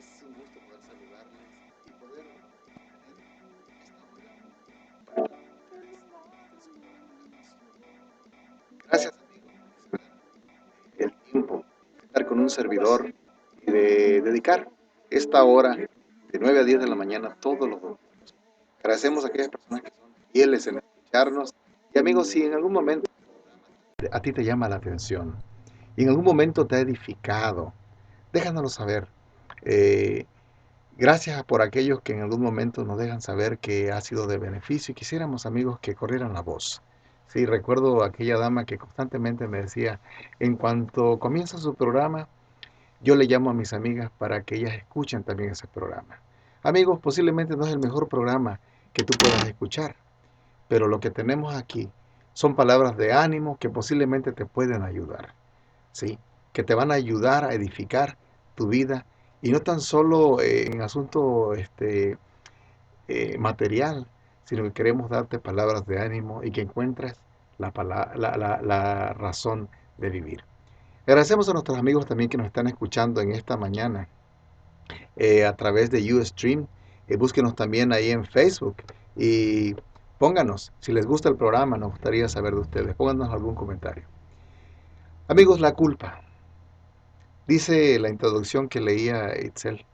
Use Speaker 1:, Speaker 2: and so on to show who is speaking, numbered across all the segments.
Speaker 1: es un gusto poder saludarles y poder tener esta hora Gracias, amigo, por el tiempo de estar con un servidor y de dedicar esta hora de 9 a 10 de la mañana todos los domingos. Agradecemos a aquellas personas que son fieles en escucharnos. Y amigos, si en algún momento a ti te llama la atención y en algún momento te ha edificado, déjanoslo saber. Eh, Gracias por aquellos que en algún momento nos dejan saber que ha sido de beneficio y quisiéramos, amigos, que corrieran la voz. Sí, recuerdo aquella dama que constantemente me decía, en cuanto comienza su programa, yo le llamo a mis amigas para que ellas escuchen también ese programa. Amigos, posiblemente no es el mejor programa que tú puedas escuchar, pero lo que tenemos aquí son palabras de ánimo que posiblemente te pueden ayudar, ¿sí? Que te van a ayudar a edificar tu vida y no tan solo en asunto material, sino que queremos darte palabras de ánimo y que encuentres la razón de vivir. Agradecemos a nuestros amigos también que nos están escuchando en esta mañana a través de Ustream. Búsquenos también ahí en Facebook y pónganos, si les gusta el programa, nos gustaría saber de ustedes. Pónganos algún comentario. Amigos, la culpa. Dice la introducción que leía Itzel,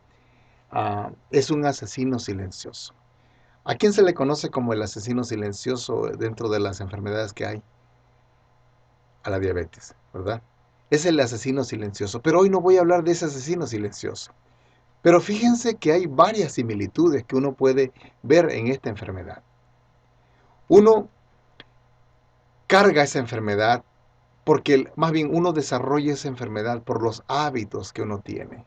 Speaker 1: es un asesino silencioso. ¿A quién se le conoce como el asesino silencioso dentro de las enfermedades que hay? A la diabetes, ¿verdad? Es el asesino silencioso. Pero hoy no voy a hablar de ese asesino silencioso. Pero fíjense que hay varias similitudes que uno puede ver en esta enfermedad. Uno carga esa enfermedad porque más bien uno desarrolla esa enfermedad por los hábitos que uno tiene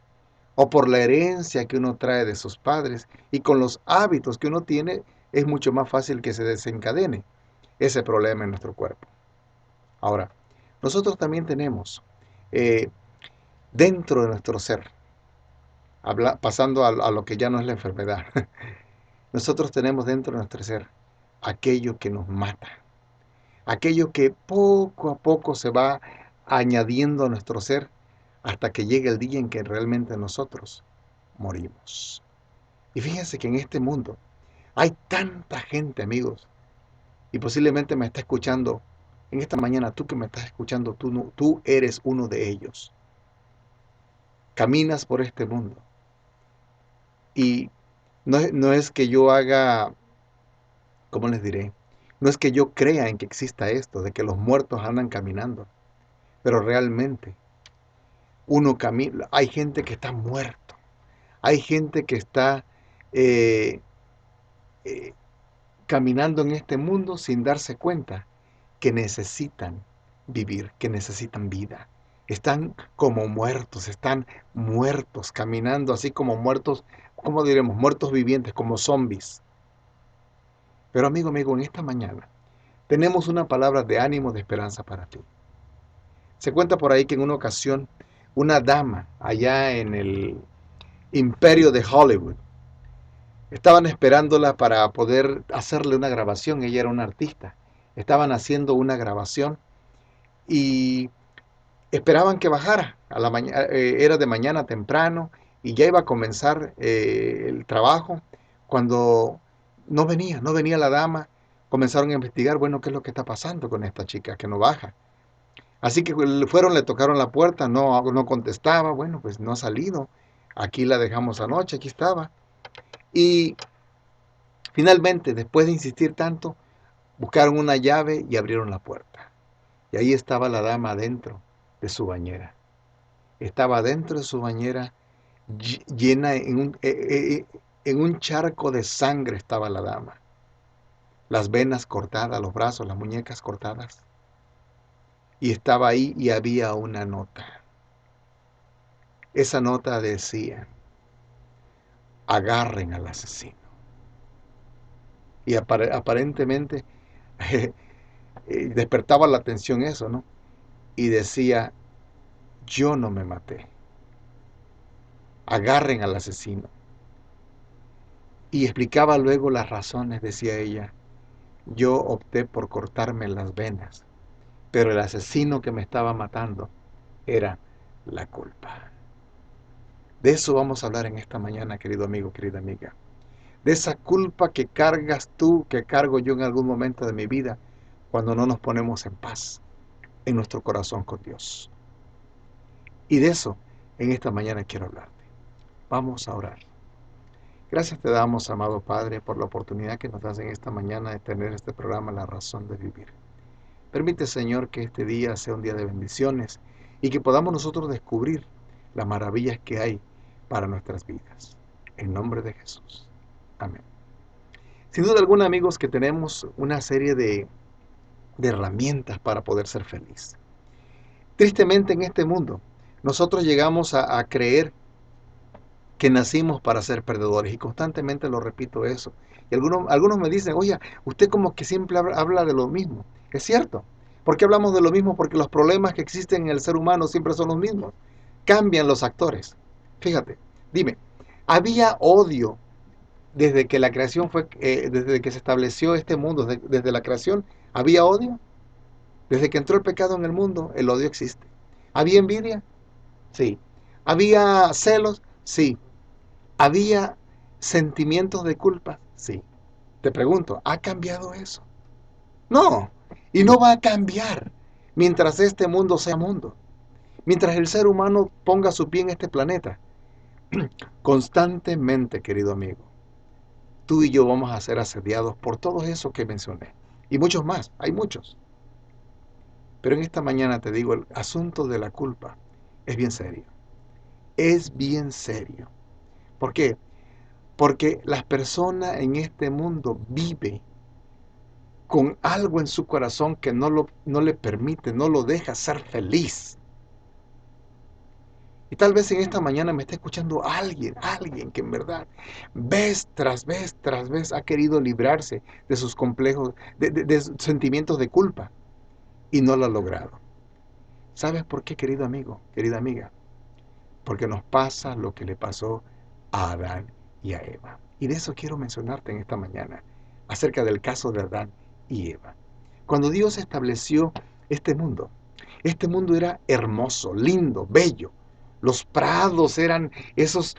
Speaker 1: o por la herencia que uno trae de sus padres, y con los hábitos que uno tiene es mucho más fácil que se desencadene ese problema en nuestro cuerpo. Ahora, nosotros también tenemos eh, dentro de nuestro ser, pasando a lo que ya no es la enfermedad, nosotros tenemos dentro de nuestro ser aquello que nos mata, aquello que poco a poco se va añadiendo a nuestro ser hasta que llegue el día en que realmente nosotros morimos. Y fíjense que en este mundo hay tanta gente, amigos, y posiblemente me está escuchando en esta mañana, tú que me estás escuchando, tú eres uno de ellos. Caminas por este mundo y no es que yo haga, ¿cómo les diré? No es que yo crea en que exista esto, de que los muertos andan caminando, pero realmente uno camina, hay gente que está muerto, hay gente que está eh, eh, caminando en este mundo sin darse cuenta que necesitan vivir, que necesitan vida. Están como muertos, están muertos, caminando así como muertos, ¿cómo diremos? Muertos vivientes, como zombies. Pero amigo, en esta mañana tenemos una palabra de ánimo, de esperanza para ti. Se cuenta por ahí que en una ocasión una dama allá en el imperio de Hollywood estaban esperándola para poder hacerle una grabación. Ella era una artista. Estaban haciendo una grabación y esperaban que bajara. Era de mañana temprano y ya iba a comenzar el trabajo cuando no venía la dama. Comenzaron a investigar, bueno, qué es lo que está pasando con esta chica que no baja. Así que fueron, le tocaron la puerta, no contestaba, bueno, pues no ha salido. Aquí la dejamos anoche, aquí estaba. Y finalmente, después de insistir tanto, buscaron una llave y abrieron la puerta. Y ahí estaba la dama dentro de su bañera. Estaba dentro de su bañera llena en un charco de sangre estaba la dama. Las venas cortadas, los brazos, las muñecas cortadas. Y estaba ahí y había una nota. Esa nota decía, agarren al asesino. Y aparentemente despertaba la atención eso, ¿no? Y decía, yo no me maté. Agarren al asesino. Y explicaba luego las razones, decía ella. Yo opté por cortarme las venas, pero el asesino que me estaba matando era la culpa. De eso vamos a hablar en esta mañana, querido amigo, querida amiga. De esa culpa que cargas tú, que cargo yo en algún momento de mi vida, cuando no nos ponemos en paz en nuestro corazón con Dios. Y de eso en esta mañana quiero hablarte. Vamos a orar. Gracias te damos, amado Padre, por la oportunidad que nos das en esta mañana de tener este programa La Razón de Vivir. Permite, Señor, que este día sea un día de bendiciones y que podamos nosotros descubrir las maravillas que hay para nuestras vidas. En nombre de Jesús. Amén. Sin duda alguna, amigos, que tenemos una serie de herramientas para poder ser feliz. Tristemente en este mundo, nosotros llegamos a creer que nacimos para ser perdedores y constantemente lo repito eso. Y algunos me dicen, oye, usted como que siempre habla de lo mismo. Es cierto. ¿Por qué hablamos de lo mismo? Porque los problemas que existen en el ser humano siempre son los mismos. Cambian los actores. Fíjate, dime, ¿había odio desde que la creación desde que se estableció este mundo, desde la creación? ¿Había odio? Desde que entró el pecado en el mundo, el odio existe. ¿Había envidia? Sí. ¿Había celos? Sí. ¿Había sentimientos de culpa? Sí. Te pregunto, ¿ha cambiado eso? No. Y no va a cambiar mientras este mundo sea mundo. Mientras el ser humano ponga su pie en este planeta. Constantemente, querido amigo, tú y yo vamos a ser asediados por todo eso que mencioné. Y muchos más, hay muchos. Pero en esta mañana te digo, el asunto de la culpa es bien serio. Es bien serio. ¿Por qué? Porque las personas en este mundo viven con algo en su corazón que no le permite, no lo deja ser feliz. Y tal vez en esta mañana me esté escuchando alguien que en verdad vez tras vez ha querido librarse de sus complejos, de sentimientos de culpa y no lo ha logrado. ¿Sabes por qué, querido amigo, querida amiga? Porque nos pasa lo que le pasó a Adán y a Eva. Y de eso quiero mencionarte en esta mañana, acerca del caso de Adán y Eva. Cuando Dios estableció este mundo era hermoso, lindo, bello. Los prados eran ese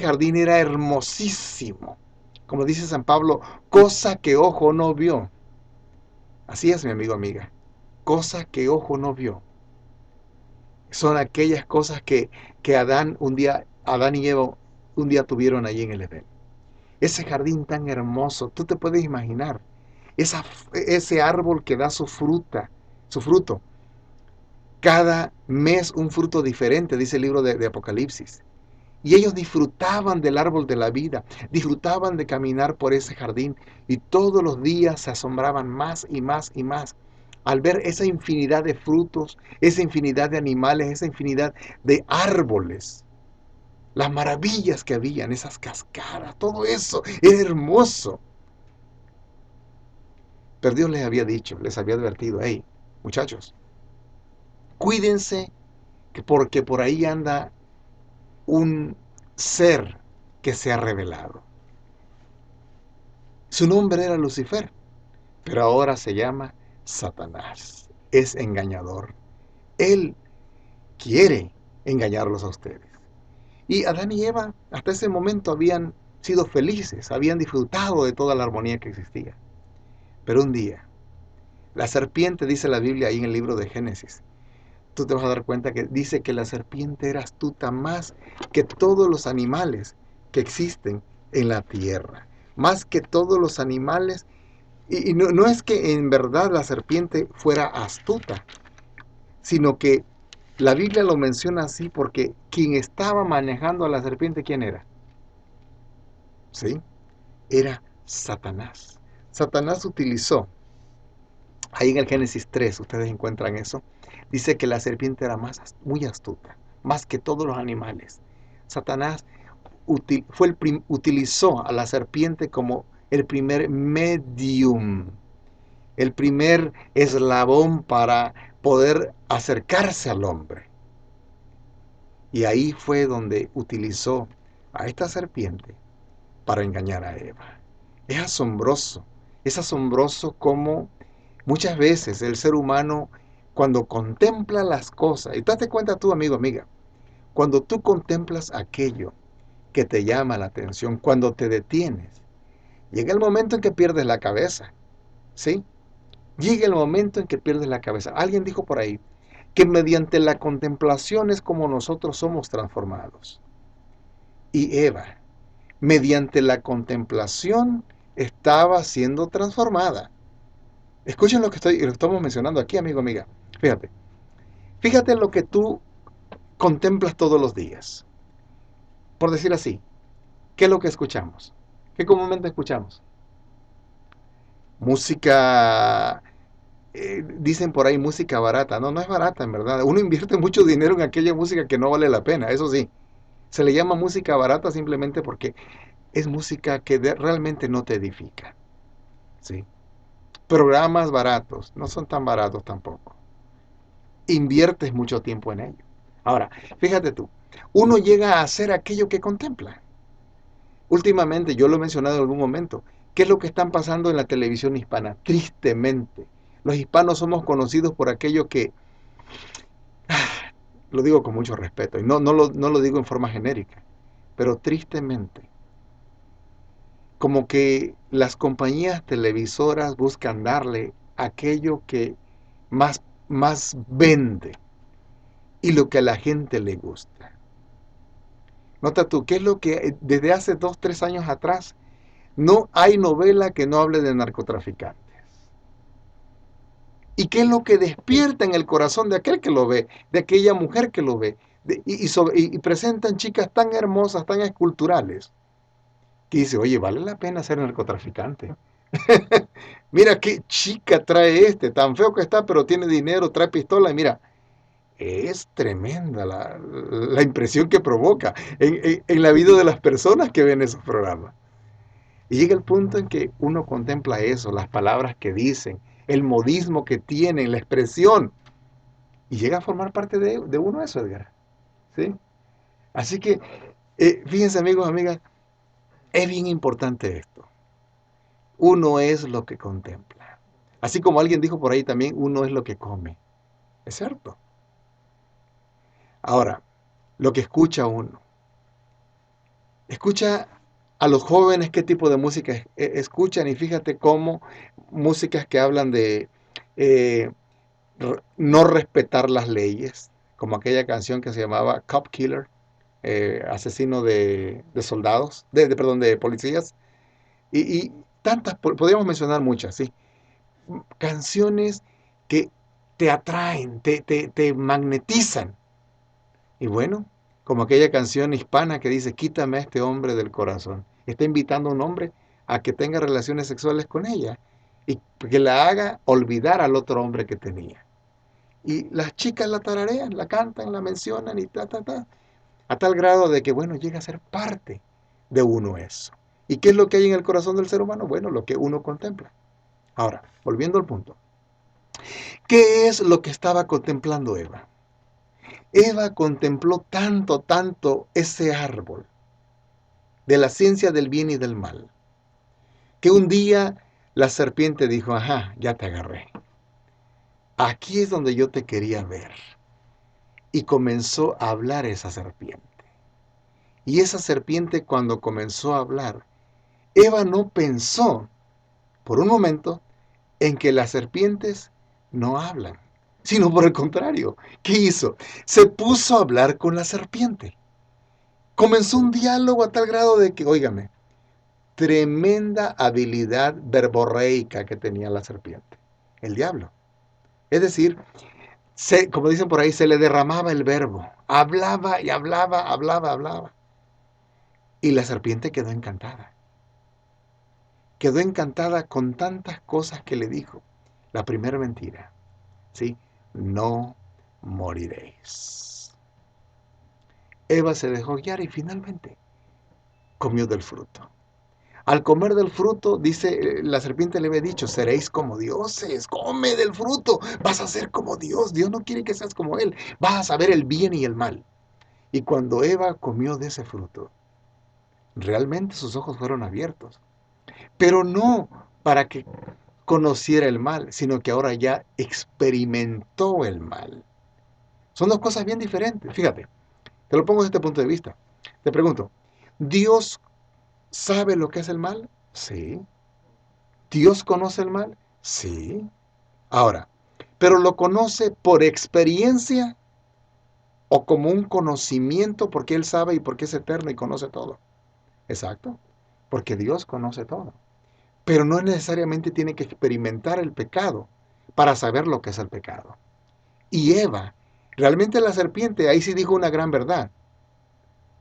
Speaker 1: jardín era hermosísimo. Como dice San Pablo, cosa que ojo no vio. Así es, mi amigo, amiga. Cosa que ojo no vio. Son aquellas cosas que Adán y Eva un día tuvieron allí en el Edén. Ese jardín tan hermoso, tú te puedes imaginar, ese árbol que da su fruto, cada mes un fruto diferente, dice el libro de Apocalipsis. Y ellos disfrutaban del árbol de la vida, disfrutaban de caminar por ese jardín y todos los días se asombraban más y más y más al ver esa infinidad de frutos, esa infinidad de animales, esa infinidad de árboles, las maravillas que habían, esas cascadas, todo eso era hermoso. Pero Dios les había dicho, les había advertido, hey, muchachos, cuídense porque por ahí anda un ser que se ha revelado. Su nombre era Lucifer, pero ahora se llama Satanás. Es engañador. Él quiere engañarlos a ustedes. Y Adán y Eva hasta ese momento habían sido felices, habían disfrutado de toda la armonía que existía. Pero un día, la serpiente, dice la Biblia ahí en el libro de Génesis, tú te vas a dar cuenta que dice que la serpiente era astuta más que todos los animales que existen en la tierra. Más que todos los animales. Y no es que en verdad la serpiente fuera astuta, sino que la Biblia lo menciona así porque quien estaba manejando a la serpiente, ¿quién era? ¿Sí? Era Satanás. Satanás utilizó, ahí en el Génesis 3, ustedes encuentran eso, dice que la serpiente era muy astuta, más que todos los animales. Satanás utilizó a la serpiente como el primer medium, el primer eslabón para poder acercarse al hombre. Y ahí fue donde utilizó a esta serpiente para engañar a Eva. Es asombroso cómo muchas veces el ser humano, cuando contempla las cosas, y date cuenta tú, amigo, amiga, Cuando tú contemplas aquello que te llama la atención, cuando te detienes, llega el momento en que pierdes la cabeza, ¿sí? Llega el momento en que pierdes la cabeza. Alguien dijo por ahí que mediante la contemplación es como nosotros somos transformados. Y Eva, mediante la contemplación, estaba siendo transformada. Escuchen lo que estamos mencionando aquí, amigo, amiga. Fíjate, fíjate lo que tú contemplas todos los días. Por decir así, ¿qué es lo que escuchamos? ¿Qué comúnmente escuchamos? Música, dicen por ahí música barata. No, no es barata en verdad. Uno invierte mucho dinero en aquella música que no vale la pena, eso sí. Se le llama música barata simplemente porque es música que realmente no te edifica. ¿Sí? Programas baratos, no son tan baratos tampoco. Inviertes mucho tiempo en ello. Ahora, fíjate tú, uno llega a hacer aquello que contempla. Últimamente, yo lo he mencionado en algún momento, ¿qué es lo que están pasando en la televisión hispana? Tristemente, los hispanos somos conocidos por aquello que, lo digo con mucho respeto, y no lo digo en forma genérica, pero tristemente, como que las compañías televisoras buscan darle aquello que más vende y lo que a la gente le gusta. Nota tú, ¿qué es lo que desde hace 2, 3 años atrás no hay novela que no hable de narcotraficantes? ¿Y qué es lo que despierta en el corazón de aquel que lo ve, de aquella mujer que lo ve? Y presentan chicas tan hermosas, tan esculturales, que dice, oye, vale la pena ser narcotraficante. Mira qué chica trae este, tan feo que está, pero tiene dinero, trae pistola, y mira, es tremenda la impresión que provoca en la vida de las personas que ven esos programas. Y llega el punto en que uno contempla eso, las palabras que dicen, el modismo que tienen, la expresión, y llega a formar parte de uno eso, Edgar. ¿Sí? Así que, fíjense amigos, amigas, es bien importante esto. Uno es lo que contempla. Así como alguien dijo por ahí también, uno es lo que come. Es cierto. Ahora, lo que escucha uno. Escucha a los jóvenes qué tipo de música escuchan y fíjate cómo músicas que hablan de eh, no respetar las leyes, como aquella canción que se llamaba Cop Killer, asesino de soldados, perdón, de policías, y tantas, podríamos mencionar muchas, ¿sí? Canciones que te atraen, te magnetizan. Y bueno, como aquella canción hispana que dice, quítame a este hombre del corazón. Está invitando a un hombre a que tenga relaciones sexuales con ella y que la haga olvidar al otro hombre que tenía. Y las chicas la tararean, la cantan, la mencionan y a tal grado de que, bueno, llega a ser parte de uno eso. ¿Y qué es lo que hay en el corazón del ser humano? Bueno, lo que uno contempla. Ahora, volviendo al punto. ¿Qué es lo que estaba contemplando Eva? Eva contempló tanto, tanto ese árbol de la ciencia del bien y del mal, que un día la serpiente dijo, ajá, ya te agarré. Aquí es donde yo te quería ver. Y comenzó a hablar esa serpiente. Y esa serpiente cuando comenzó a hablar, Eva no pensó por un momento en que las serpientes no hablan, sino por el contrario. ¿Qué hizo? Se puso a hablar con la serpiente. Comenzó un diálogo a tal grado de que, óigame, tremenda habilidad verborreica que tenía la serpiente, el diablo. Es decir, como dicen por ahí, se le derramaba el verbo. Hablaba y hablaba, hablaba, hablaba. Y la serpiente quedó encantada. Quedó encantada con tantas cosas que le dijo. La primera mentira, ¿sí? No moriréis. Eva se dejó guiar y finalmente comió del fruto. Al comer del fruto, dice, la serpiente le había dicho, seréis como dioses, come del fruto, vas a ser como Dios. Dios no quiere que seas como Él, vas a saber el bien y el mal. Y cuando Eva comió de ese fruto, realmente sus ojos fueron abiertos, pero no para que conociera el mal, sino que ahora ya experimentó el mal. Son dos cosas bien diferentes. Fíjate, Te lo pongo desde este punto de vista. Te pregunto, ¿Dios sabe lo que es el mal? Sí. ¿Dios conoce el mal? Sí. Ahora, ¿pero lo conoce por experiencia o como un conocimiento porque Él sabe y porque es eterno y conoce todo? Exacto, porque Dios conoce todo. Pero no necesariamente tiene que experimentar el pecado para saber lo que es el pecado. Y Eva, realmente la serpiente, ahí sí dijo una gran verdad.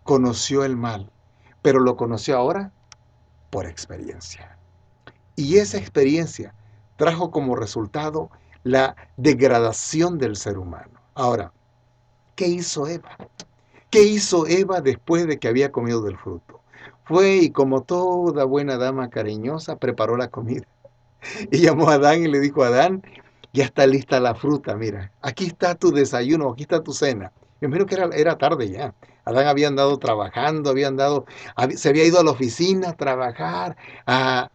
Speaker 1: Conoció el mal, pero lo conoció ahora por experiencia. Y esa experiencia trajo como resultado la degradación del ser humano. Ahora, ¿qué hizo Eva? ¿Qué hizo Eva después de que había comido del fruto? Fue y como toda buena dama cariñosa preparó la comida. Y llamó a Adán y le dijo: Adán, ya está lista la fruta, mira, aquí está tu desayuno, aquí está tu cena. Me imagino que era tarde ya. Adán había andado trabajando, se había ido a la oficina a trabajar, a,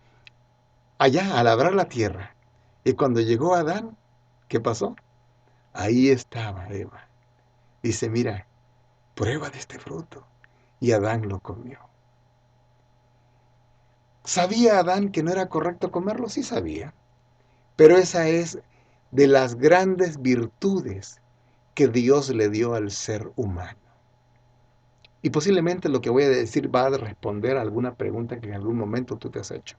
Speaker 1: allá, a labrar la tierra. Y cuando llegó Adán, ¿qué pasó? Ahí estaba Eva. Dice: mira, prueba de este fruto. Y Adán lo comió. ¿Sabía Adán que no era correcto comerlo? Sí sabía. Pero esa es de las grandes virtudes que Dios le dio al ser humano. Y posiblemente lo que voy a decir va a responder a alguna pregunta que en algún momento tú te has hecho.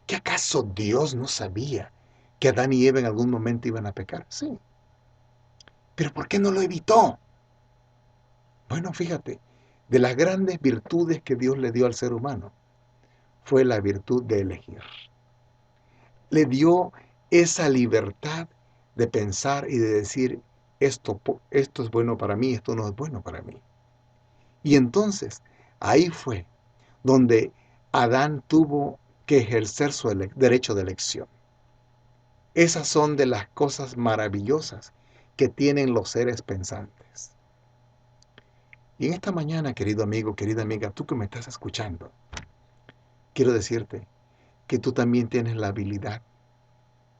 Speaker 1: ¿Qué acaso Dios no sabía que Adán y Eva en algún momento iban a pecar? Sí. ¿Pero por qué no lo evitó? Bueno, fíjate, de las grandes virtudes que Dios le dio al ser humano fue la virtud de elegir. Le dio esa libertad de pensar y de decir: esto es bueno para mí, esto no es bueno para mí. Y entonces, ahí fue donde Adán tuvo que ejercer su derecho de elección. Esas son de las cosas maravillosas que tienen los seres pensantes. Y en esta mañana, querido amigo, querida amiga, tú que me estás escuchando, quiero decirte que tú también tienes la habilidad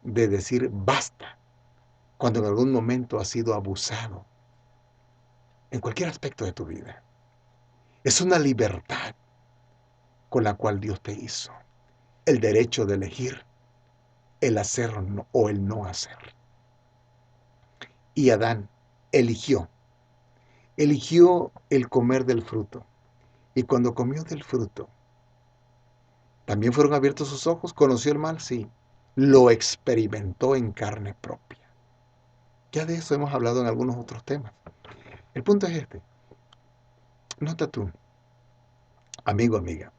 Speaker 1: de decir basta cuando en algún momento has sido abusado en cualquier aspecto de tu vida. Es una libertad con la cual Dios te hizo. El derecho de elegir el hacer o el no hacer. Y Adán eligió el comer del fruto. Y cuando comió del fruto, también fueron abiertos sus ojos, conoció el mal, sí. Lo experimentó en carne propia. Ya de eso hemos hablado en algunos otros temas. El punto es este. Nota tú, amigo, amiga,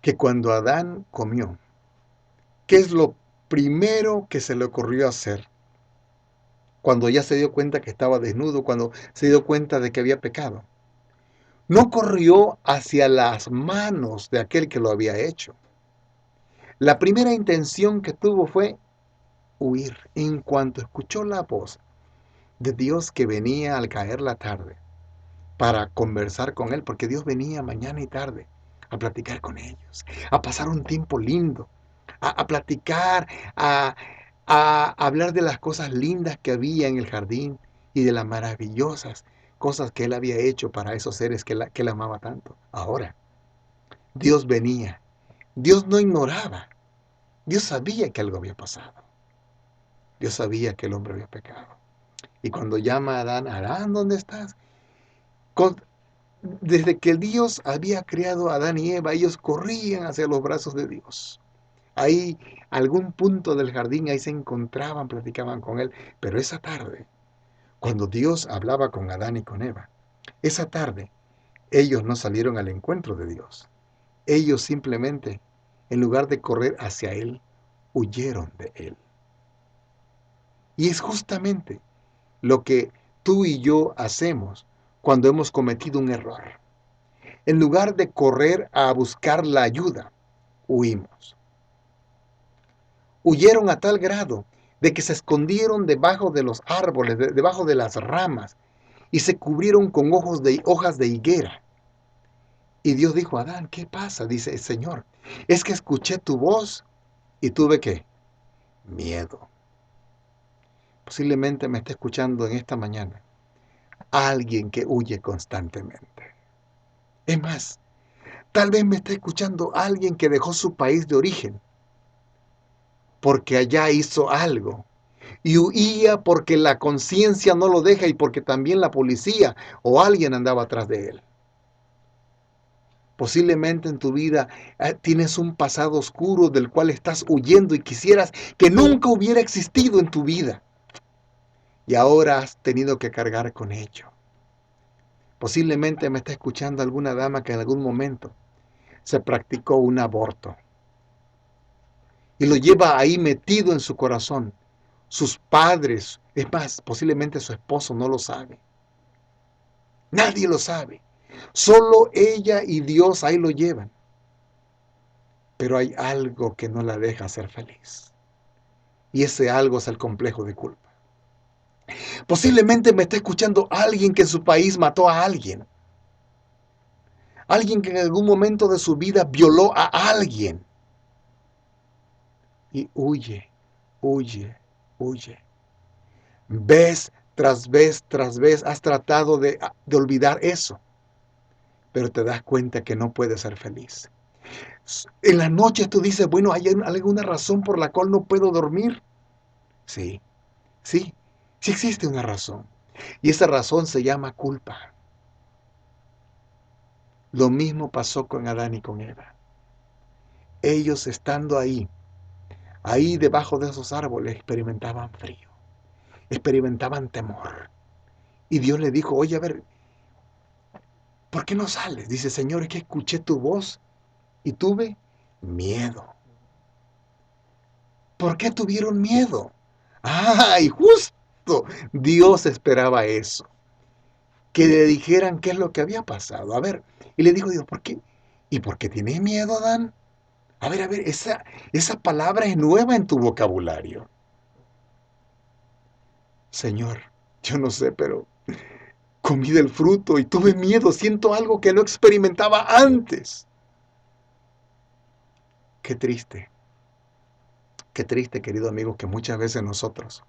Speaker 1: que cuando Adán comió, ¿qué es lo primero que se le ocurrió hacer? Cuando ya se dio cuenta que estaba desnudo, cuando se dio cuenta de que había pecado. No corrió hacia las manos de aquel que lo había hecho. La primera intención que tuvo fue huir. En cuanto escuchó la voz de Dios que venía al caer la tarde para conversar con él, porque Dios venía mañana y tarde a platicar con ellos, a pasar un tiempo lindo, a platicar, a, a hablar de las cosas lindas que había en el jardín y de las maravillosas cosas que él había hecho para esos seres que él amaba tanto. Ahora, Dios venía. Dios no ignoraba. Dios sabía que algo había pasado. Dios sabía que el hombre había pecado. Y cuando llama a Adán: Adán, ¿dónde estás? Con- Desde que Dios había creado a Adán y Eva, ellos corrían hacia los brazos de Dios. Ahí, algún punto del jardín, ahí se encontraban, platicaban con él. Pero esa tarde, cuando Dios hablaba con Adán y con Eva, esa tarde, ellos no salieron al encuentro de Dios. Ellos simplemente, en lugar de correr hacia Él, huyeron de Él. Y es justamente lo que tú y yo hacemos cuando hemos cometido un error. En lugar de correr a buscar la ayuda, huimos. Huyeron a tal grado de que se escondieron debajo de los árboles, debajo de las ramas, y se cubrieron con hojas de higuera. Y Dios dijo: Adán, ¿qué pasa? Dice el Señor: es que escuché tu voz y tuve ¿qué? Miedo. Posiblemente me esté escuchando en esta mañana alguien que huye constantemente. Es más, tal vez me está escuchando alguien que dejó su país de origen porque allá hizo algo y huía porque la conciencia no lo deja y porque también la policía o alguien andaba atrás de él. Posiblemente en tu vida tienes un pasado oscuro del cual estás huyendo y quisieras que nunca hubiera existido en tu vida. Y ahora has tenido que cargar con ello. Posiblemente me está escuchando alguna dama que en algún momento se practicó un aborto y lo lleva ahí metido en su corazón. Sus padres, es más, posiblemente su esposo no lo sabe. Nadie lo sabe. Solo ella y Dios ahí lo llevan. Pero hay algo que no la deja ser feliz. Y ese algo es el complejo de culpa. Posiblemente me está escuchando alguien que en su país mató a alguien. Alguien que en algún momento de su vida violó a alguien. Y huye, huye, huye. Vez tras vez tras vez has tratado de olvidar eso. Pero te das cuenta que no puedes ser feliz. En las noches tú dices, bueno, ¿hay alguna razón por la cual no puedo dormir? Sí, sí, sí existe una razón. Y esa razón se llama culpa. Lo mismo pasó con Adán y con Eva. Ellos estando ahí debajo de esos árboles, experimentaban frío, experimentaban temor. Y Dios le dijo, oye, a ver, ¿por qué no sales? Dice, Señor, es que escuché tu voz y tuve miedo. ¿Por qué tuvieron miedo? ¡Ay, justo! Dios esperaba eso. Que le dijeran qué es lo que había pasado. A ver, y le dijo Dios, ¿por qué? ¿Y por qué tienes miedo, Adán? A ver, esa palabra es nueva en tu vocabulario. Señor, yo no sé, pero comí del fruto y tuve miedo, siento algo que no experimentaba antes. Qué triste, querido amigo, que muchas veces nosotros,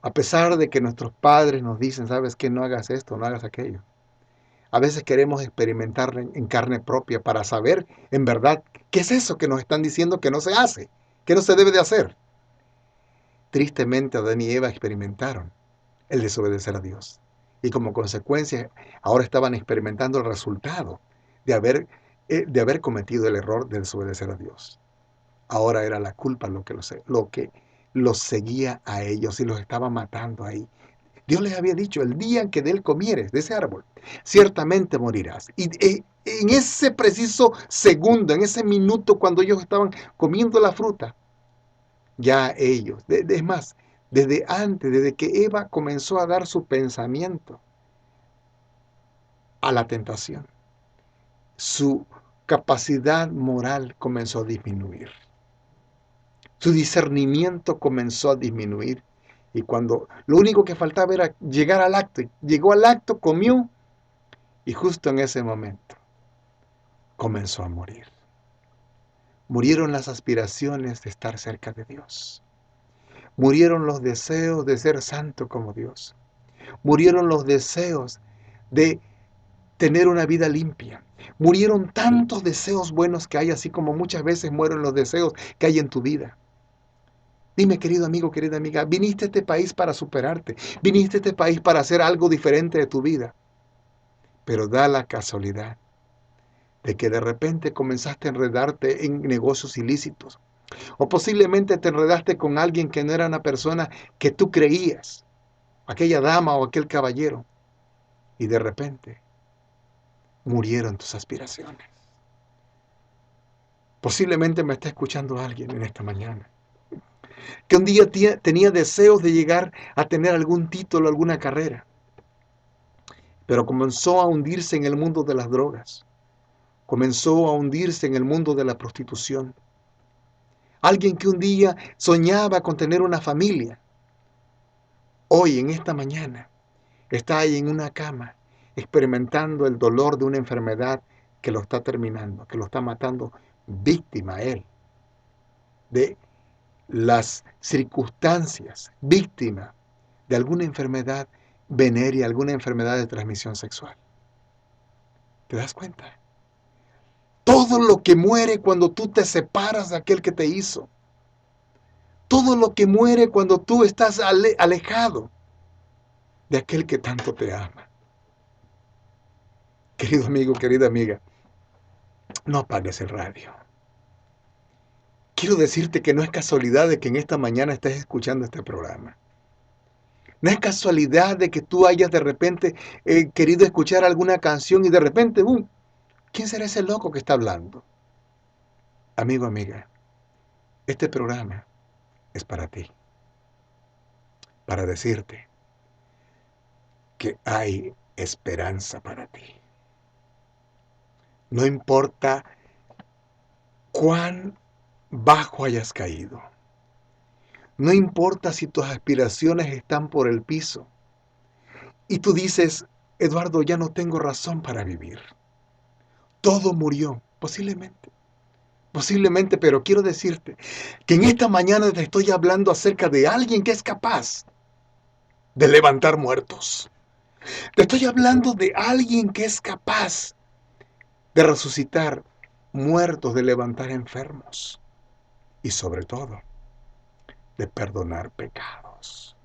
Speaker 1: a pesar de que nuestros padres nos dicen, sabes que no hagas esto, no hagas aquello, a veces queremos experimentar en carne propia para saber en verdad qué es eso que nos están diciendo que no se hace, que no se debe de hacer. Tristemente, Adán y Eva experimentaron el desobedecer a Dios. Y como consecuencia, ahora estaban experimentando el resultado de haber cometido el error de desobedecer a Dios. Ahora era la culpa lo que los seguía a ellos y los estaba matando ahí. Dios les había dicho, el día en que de él comieres, de ese árbol, ciertamente morirás. Y en ese preciso segundo, en ese minuto cuando ellos estaban comiendo la fruta, ya ellos, es más, desde antes, desde que Eva comenzó a dar su pensamiento a la tentación, su capacidad moral comenzó a disminuir. Su discernimiento comenzó a disminuir. Y cuando lo único que faltaba era llegar al acto, llegó al acto, comió, y justo en ese momento comenzó a morir. Murieron las aspiraciones de estar cerca de Dios. Murieron los deseos de ser santo como Dios. Murieron los deseos de tener una vida limpia. Murieron tantos deseos buenos que hay, así como muchas veces mueren los deseos que hay en tu vida. Dime, querido amigo, querida amiga, viniste a este país para superarte. Viniste a este país para hacer algo diferente de tu vida. Pero da la casualidad de que de repente comenzaste a enredarte en negocios ilícitos. O posiblemente te enredaste con alguien que no era una persona que tú creías, aquella dama o aquel caballero, y de repente murieron tus aspiraciones. Posiblemente me está escuchando alguien en esta mañana, que un día tenía deseos de llegar a tener algún título, alguna carrera, pero comenzó a hundirse en el mundo de las drogas, comenzó a hundirse en el mundo de la prostitución. Alguien que un día soñaba con tener una familia, hoy en esta mañana está ahí en una cama experimentando el dolor de una enfermedad que lo está terminando, que lo está matando, víctima a él de las circunstancias, víctima de alguna enfermedad venérea, alguna enfermedad de transmisión sexual. ¿Te das cuenta? Todo lo que muere cuando tú te separas de aquel que te hizo. Todo lo que muere cuando tú estás alejado de aquel que tanto te ama. Querido amigo, querida amiga, no apagues el radio. Quiero decirte que no es casualidad de que en esta mañana estés escuchando este programa. No es casualidad de que tú hayas de repente querido escuchar alguna canción y de repente, ¿quién será ese loco que está hablando? Amigo, amiga, este programa es para ti, para decirte que hay esperanza para ti. No importa cuán bajo hayas caído. No importa si tus aspiraciones están por el piso. Y tú dices, Eduardo, ya no tengo razón para vivir. Todo murió, posiblemente. Posiblemente, pero quiero decirte que en esta mañana te estoy hablando acerca de alguien que es capaz de levantar muertos. Te estoy hablando de alguien que es capaz de resucitar muertos, de levantar enfermos y sobre todo de perdonar pecados.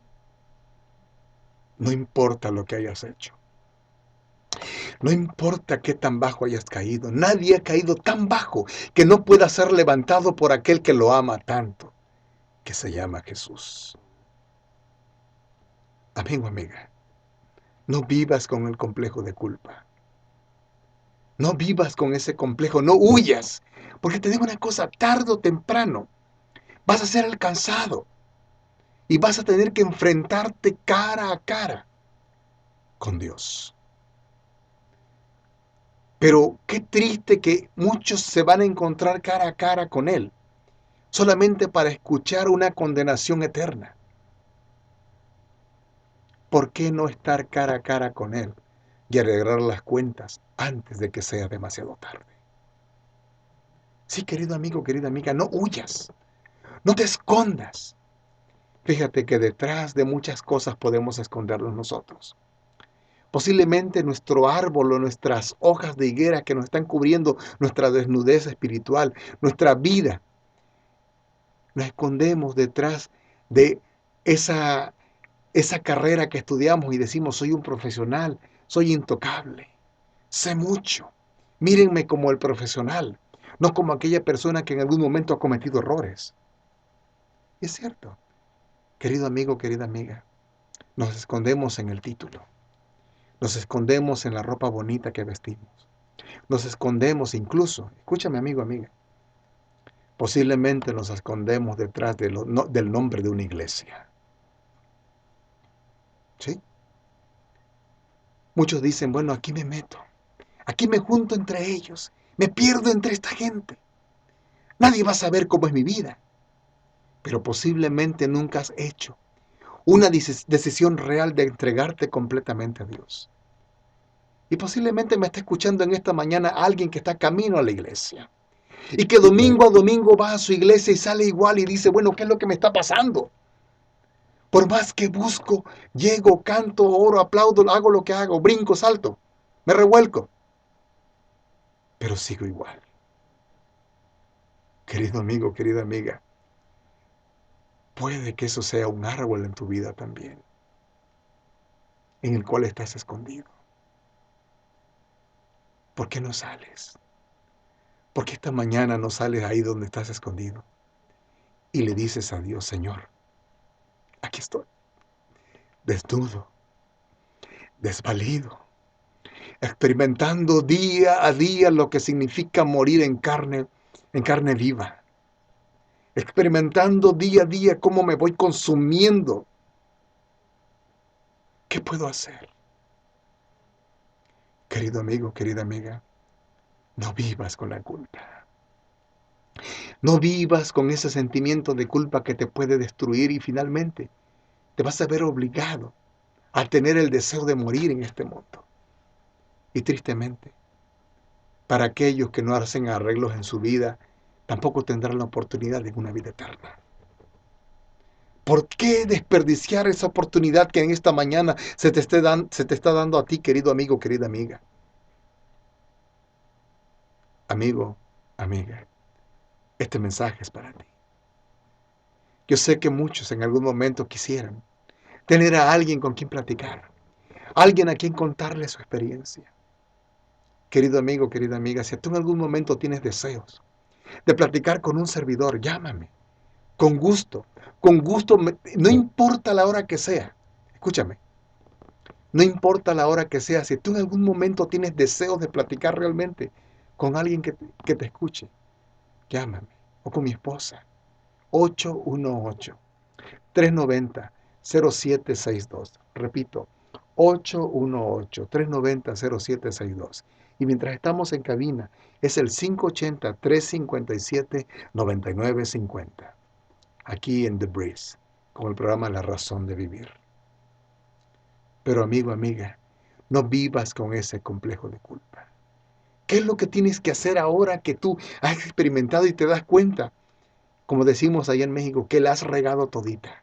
Speaker 1: No importa lo que hayas hecho. No importa qué tan bajo hayas caído. Nadie ha caído tan bajo que no pueda ser levantado por aquel que lo ama tanto, que se llama Jesús. Amigo, amiga, no vivas con el complejo de culpa. No vivas con ese complejo, no huyas. Porque te digo una cosa, tarde o temprano vas a ser alcanzado y vas a tener que enfrentarte cara a cara con Dios. Pero qué triste que muchos se van a encontrar cara a cara con Él, solamente para escuchar una condenación eterna. ¿Por qué no estar cara a cara con Él y arreglar las cuentas antes de que sea demasiado tarde? Sí, querido amigo, querida amiga, no huyas, no te escondas. Fíjate que detrás de muchas cosas podemos escondernos nosotros. Posiblemente nuestro árbol o nuestras hojas de higuera que nos están cubriendo nuestra desnudez espiritual, nuestra vida. Nos escondemos detrás de esa carrera que estudiamos y decimos, soy un profesional, soy intocable, sé mucho. Mírenme como el profesional, no como aquella persona que en algún momento ha cometido errores. Y es cierto, querido amigo, querida amiga, nos escondemos en el título, nos escondemos en la ropa bonita que vestimos, nos escondemos incluso, escúchame amigo, amiga, posiblemente nos escondemos detrás del nombre de una iglesia. ¿Sí? Muchos dicen, bueno, aquí me meto, aquí me junto entre ellos, me pierdo entre esta gente. Nadie va a saber cómo es mi vida, pero posiblemente nunca has hecho una decisión real de entregarte completamente a Dios. Y posiblemente me está escuchando en esta mañana alguien que está camino a la iglesia y que domingo a domingo va a su iglesia y sale igual y dice, bueno, ¿qué es lo que me está pasando? Por más que busco, llego, canto, oro, aplaudo, hago lo que hago, brinco, salto, me revuelco, pero sigo igual. Querido amigo, querida amiga, puede que eso sea un árbol en tu vida también, en el cual estás escondido. ¿Por qué no sales? ¿Por qué esta mañana no sales ahí donde estás escondido? Y le dices a Dios, Señor, aquí estoy, desnudo, desvalido, experimentando día a día lo que significa morir en carne viva, experimentando día a día cómo me voy consumiendo. ¿Qué puedo hacer? Querido amigo, querida amiga, no vivas con la culpa. No vivas con ese sentimiento de culpa que te puede destruir y finalmente te vas a ver obligado a tener el deseo de morir en este mundo. Y tristemente, para aquellos que no hacen arreglos en su vida, tampoco tendrán la oportunidad de una vida eterna. ¿Por qué desperdiciar esa oportunidad que en esta mañana se te está dando a ti, querido amigo, querida amiga? Amigo, amiga, este mensaje es para ti. Yo sé que muchos en algún momento quisieran tener a alguien con quien platicar, alguien a quien contarle su experiencia. Querido amigo, querida amiga, si tú en algún momento tienes deseos de platicar con un servidor, llámame, con gusto, no importa la hora que sea, escúchame, no importa la hora que sea, si tú en algún momento tienes deseos de platicar realmente con alguien que te escuche, llámame, o con mi esposa, 818-390-0762. Repito, 818-390-0762. Y mientras estamos en cabina, es el 580-357-9950. Aquí en The Breeze, con el programa La Razón de Vivir. Pero amigo, amiga, no vivas con ese complejo de culpa. ¿Qué es lo que tienes que hacer ahora que tú has experimentado y te das cuenta, como decimos allá en México, que la has regado todita?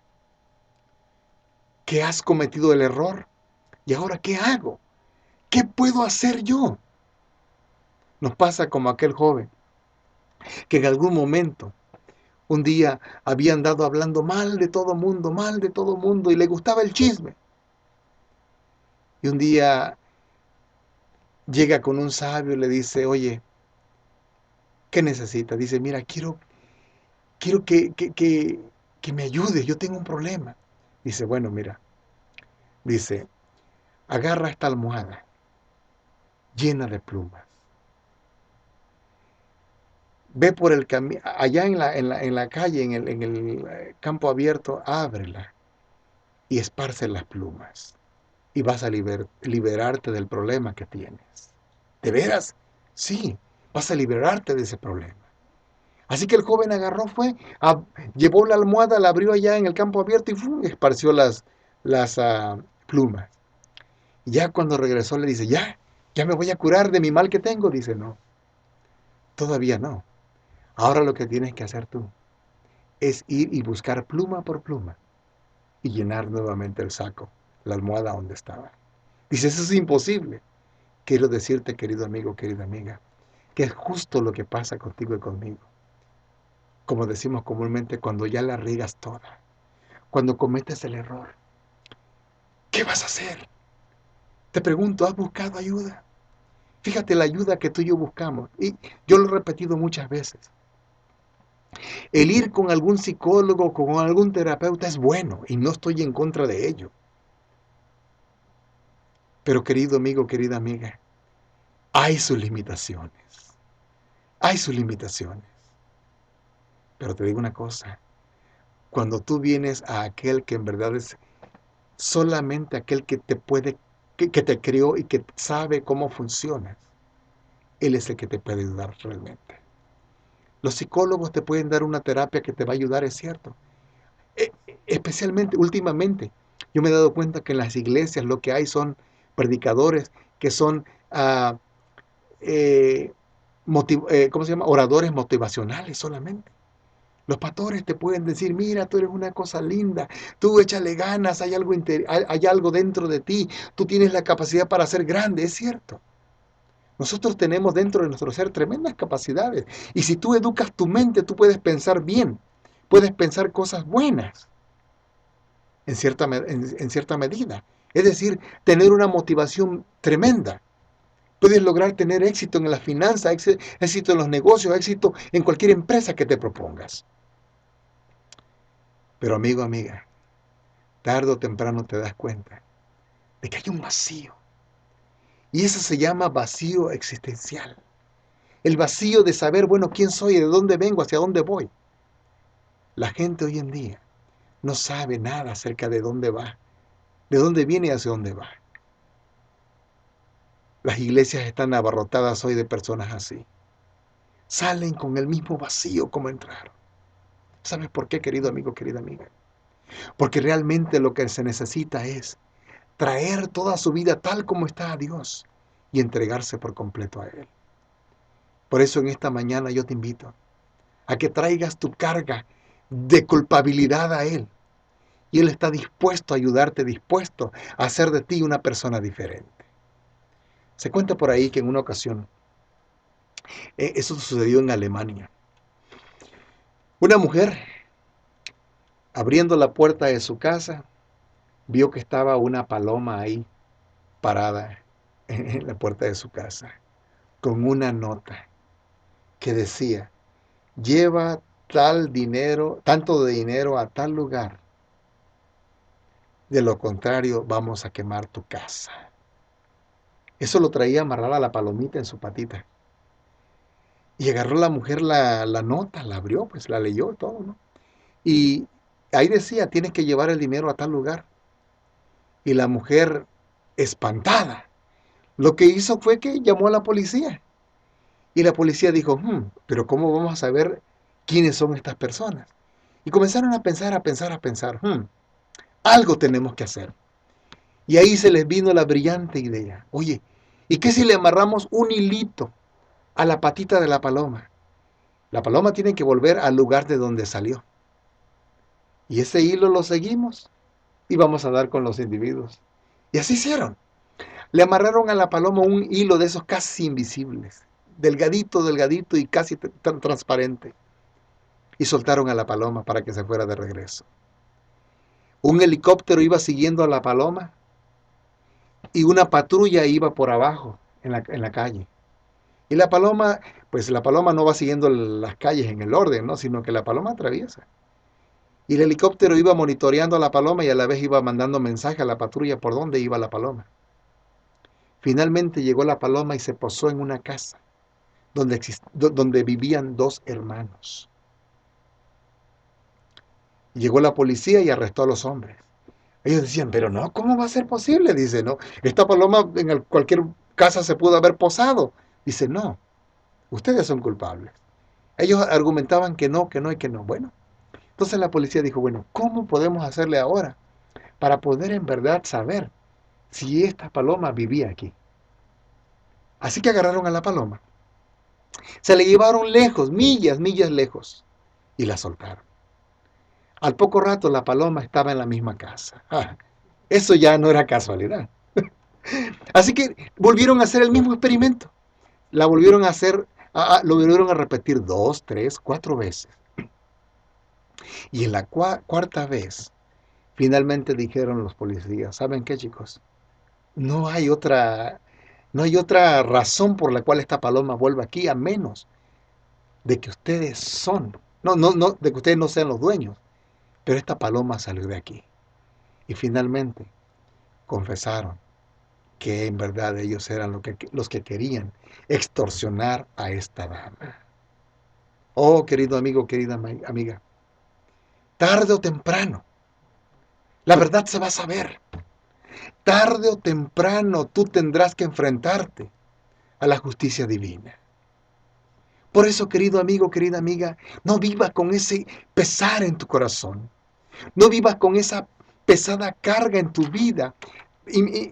Speaker 1: Que has cometido el error. ¿Y ahora qué hago? ¿Qué puedo hacer yo? Nos pasa como aquel joven que en algún momento, un día, había andado hablando mal de todo mundo, y le gustaba el chisme. Y un día llega con un sabio y le dice, oye, ¿qué necesitas? Dice, mira, quiero que me ayudes, yo tengo un problema. Dice, bueno, mira, dice, agarra esta almohada llena de plumas. Ve por el camino, allá en la calle, en el campo abierto, ábrela y esparce las plumas. Y vas a liberarte del problema que tienes. ¿De veras? Sí, vas a liberarte de ese problema. Así que el joven agarró, llevó la almohada, la abrió allá en el campo abierto y esparció las plumas. Y ya cuando regresó le dice, ya me voy a curar de mi mal que tengo. Dice, no, todavía no. Ahora lo que tienes que hacer tú es ir y buscar pluma por pluma y llenar nuevamente el saco, la almohada donde estaba. Dice, eso es imposible. Quiero decirte, querido amigo, querida amiga, que es justo lo que pasa contigo y conmigo. Como decimos comúnmente, cuando ya la riegas toda, cuando cometes el error, ¿qué vas a hacer? Te pregunto, ¿has buscado ayuda? Fíjate la ayuda que tú y yo buscamos. Y yo lo he repetido muchas veces. El ir con algún psicólogo, con algún terapeuta es bueno y no estoy en contra de ello. Pero querido amigo, querida amiga, hay sus limitaciones. Hay sus limitaciones. Pero te digo una cosa, cuando tú vienes a aquel que en verdad es solamente aquel que te puede, que te crió y que sabe cómo funcionas, él es el que te puede ayudar realmente. Los psicólogos te pueden dar una terapia que te va a ayudar, es cierto. Especialmente, últimamente, yo me he dado cuenta que en las iglesias lo que hay son predicadores que son, eh, ¿cómo se llama? Oradores motivacionales solamente. Los pastores te pueden decir, mira, tú eres una cosa linda, tú échale ganas, hay algo dentro de ti, tú tienes la capacidad para ser grande, es cierto. Nosotros tenemos dentro de nuestro ser tremendas capacidades. Y si tú educas tu mente, tú puedes pensar bien, puedes pensar cosas buenas en cierta medida. Es decir, tener una motivación tremenda. Puedes lograr tener éxito en la finanza, éxito en los negocios, éxito en cualquier empresa que te propongas. Pero amigo, amiga, tarde o temprano te das cuenta de que hay un vacío. Y eso se llama vacío existencial. El vacío de saber, bueno, quién soy, de dónde vengo, hacia dónde voy. La gente hoy en día no sabe nada acerca de dónde va, de dónde viene y hacia dónde va. Las iglesias están abarrotadas hoy de personas así. Salen con el mismo vacío como entraron. ¿Sabes por qué, querido amigo, querida amiga? Porque realmente lo que se necesita es traer toda su vida tal como está a Dios y entregarse por completo a Él. Por eso en esta mañana yo te invito a que traigas tu carga de culpabilidad a Él. Y Él está dispuesto a ayudarte, dispuesto a hacer de ti una persona diferente. Se cuenta por ahí que en una ocasión, eso sucedió en Alemania, una mujer, abriendo la puerta de su casa, vio que estaba una paloma ahí, parada en la puerta de su casa, con una nota que decía: lleva tal dinero, tanto de dinero a tal lugar, de lo contrario vamos a quemar tu casa. Eso lo traía amarrada la palomita en su patita. Y agarró la mujer la nota, la abrió, pues la leyó todo, ¿no? Y ahí decía: tienes que llevar el dinero a tal lugar. Y la mujer, espantada, lo que hizo fue que llamó a la policía. Y la policía dijo: pero ¿cómo vamos a saber quiénes son estas personas? Y comenzaron a pensar, algo tenemos que hacer. Y ahí se les vino la brillante idea: oye, ¿y qué si le amarramos un hilito a la patita de la paloma? La paloma tiene que volver al lugar de donde salió. Y ese hilo lo seguimos y vamos a dar con los individuos. Y así hicieron. Le amarraron a la paloma un hilo de esos casi invisibles, delgadito, delgadito y casi transparente. Y soltaron a la paloma para que se fuera de regreso. Un helicóptero iba siguiendo a la paloma y una patrulla iba por abajo en la calle. Y la paloma, pues la paloma no va siguiendo las calles en el orden, ¿no? Sino que la paloma atraviesa. Y el helicóptero iba monitoreando a la paloma y a la vez iba mandando mensaje a la patrulla por dónde iba la paloma. Finalmente llegó la paloma y se posó en una casa donde vivían dos hermanos. Llegó la policía y arrestó a los hombres. Ellos decían: pero no, ¿cómo va a ser posible? Dice: no, esta paloma en cualquier casa se pudo haber posado. Dice: no, ustedes son culpables. Ellos argumentaban que no, que no y que no. Bueno, entonces la policía dijo: bueno, ¿cómo podemos hacerle ahora para poder en verdad saber si esta paloma vivía aquí? Así que agarraron a la paloma, se la llevaron lejos, millas, millas lejos, y la soltaron. Al poco rato la paloma estaba en la misma casa. Eso ya no era casualidad. Así que volvieron a hacer el mismo experimento. La volvieron a hacer, lo volvieron a repetir 2, 3, 4 veces. Y en la cuarta vez, finalmente dijeron los policías: ¿saben qué, chicos? No hay otra, no hay otra razón por la cual esta paloma vuelva aquí, a menos de que ustedes de que ustedes no sean los dueños. Pero esta paloma salió de aquí. Y finalmente confesaron que en verdad ellos eran los que querían extorsionar a esta dama. Oh, querido amigo, querida amiga, tarde o temprano, la verdad se va a saber. Tarde o temprano tú tendrás que enfrentarte a la justicia divina. Por eso, querido amigo, querida amiga, no vivas con ese pesar en tu corazón. No vivas con esa pesada carga en tu vida,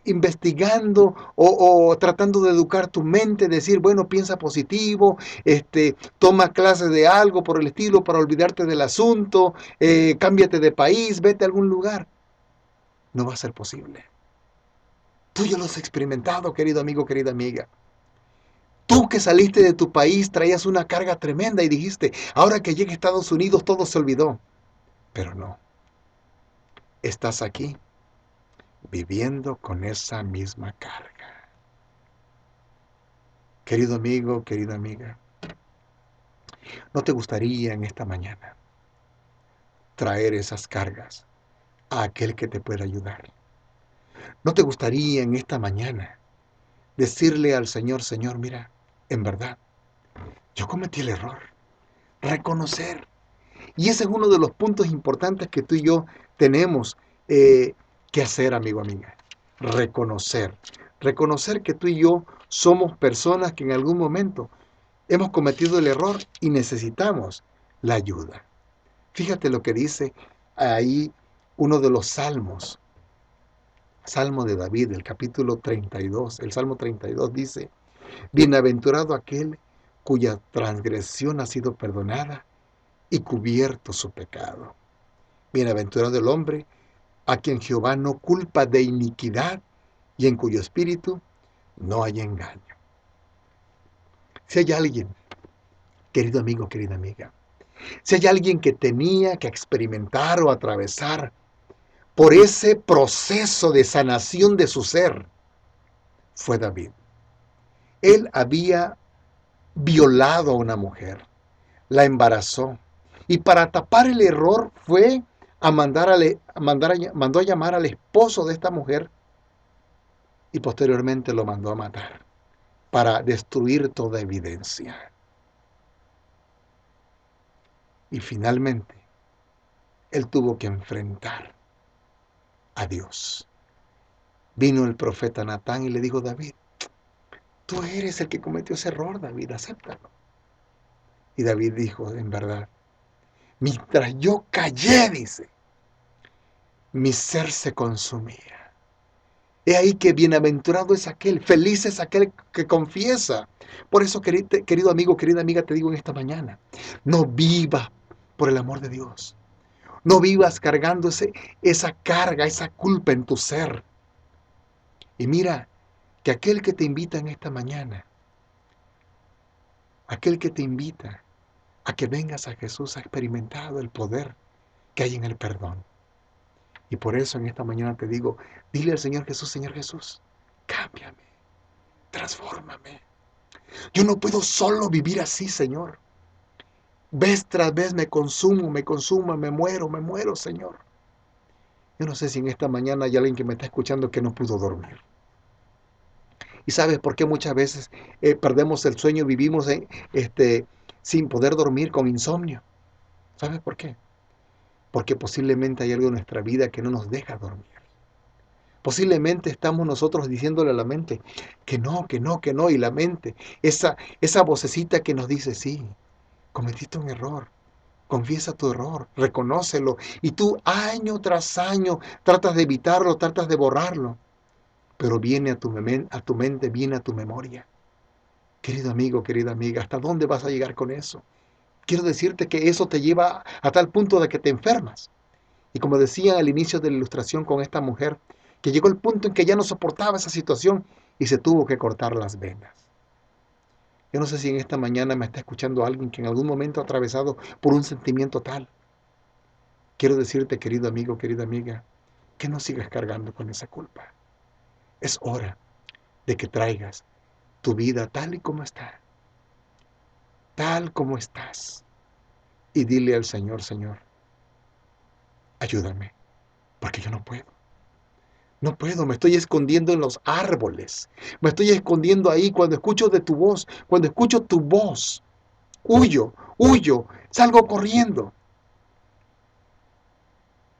Speaker 1: investigando o tratando de educar tu mente, decir: bueno, piensa positivo, toma clases de algo por el estilo para olvidarte del asunto, cámbiate de país, vete a algún lugar. No va a ser posible. Tú ya lo has experimentado, querido amigo, querida amiga. Tú que saliste de tu país traías una carga tremenda y dijiste: ahora que llegué a Estados Unidos todo se olvidó. Pero no, estás aquí viviendo con esa misma carga. Querido amigo, querida amiga, ¿no te gustaría en esta mañana traer esas cargas a aquel que te pueda ayudar? ¿No te gustaría en esta mañana decirle al Señor: Señor, mira, en verdad, yo cometí el error? Reconocer. Y ese es uno de los puntos importantes que tú y yo tenemos que hacer, amigo, amiga. Reconocer. Reconocer que tú y yo somos personas que en algún momento hemos cometido el error y necesitamos la ayuda. Fíjate lo que dice ahí uno de los salmos. Salmo de David, el capítulo 32. El Salmo 32 dice: bienaventurado aquel cuya transgresión ha sido perdonada y cubierto su pecado. Bienaventurado el hombre a quien Jehová no culpa de iniquidad y en cuyo espíritu no hay engaño. Si hay alguien, querido amigo, querida amiga, si hay alguien que tenía que experimentar o atravesar por ese proceso de sanación de su ser, fue David. Él había violado a una mujer, la embarazó, y para tapar el error fue a mandó a llamar al esposo de esta mujer y posteriormente lo mandó a matar para destruir toda evidencia. Y finalmente, él tuvo que enfrentar a Dios. Vino el profeta Natán y le dijo: David, tú eres el que cometió ese error, David, acéptalo. Y David dijo: en verdad, mientras yo callé, dice, mi ser se consumía. He ahí que bienaventurado es aquel, feliz es aquel que confiesa. Por eso, querido amigo, querida amiga, te digo en esta mañana, no vivas por el amor de Dios. No vivas cargando esa carga, esa culpa en tu ser. Y mira que aquel que te invita en esta mañana, aquel que te invita a que vengas a Jesús, ha experimentado el poder que hay en el perdón. Y por eso en esta mañana te digo, dile al Señor Jesús, cámbiame, transfórmame. Yo no puedo solo vivir así, Señor. Vez tras vez me consumo, me muero, Señor. Yo no sé si en esta mañana hay alguien que me está escuchando que no pudo dormir. ¿Y sabes por qué muchas veces perdemos el sueño y vivimos sin poder dormir, con insomnio? ¿Sabes por qué? Porque posiblemente hay algo en nuestra vida que no nos deja dormir. Posiblemente estamos nosotros diciéndole a la mente que no, que no, que no, y la mente, esa vocecita que nos dice: sí, cometiste un error, confiesa tu error, reconócelo, y tú año tras año tratas de evitarlo, tratas de borrarlo, pero viene a tu mente, viene a tu memoria. Querido amigo, querida amiga, ¿hasta dónde vas a llegar con eso? Quiero decirte que eso te lleva a tal punto de que te enfermas. Y como decía al inicio de la ilustración con esta mujer, que llegó el punto en que ya no soportaba esa situación y se tuvo que cortar las venas. Yo no sé si en esta mañana me está escuchando alguien que en algún momento ha atravesado por un sentimiento tal. Quiero decirte, querido amigo, querida amiga, que no sigas cargando con esa culpa. Es hora de que traigas tu vida tal y como está, tal como estás, y dile al Señor: Señor, ayúdame, porque yo no puedo. No puedo, me estoy escondiendo en los árboles. Me estoy escondiendo ahí cuando escucho de tu voz. Cuando escucho tu voz, huyo, huyo, salgo corriendo.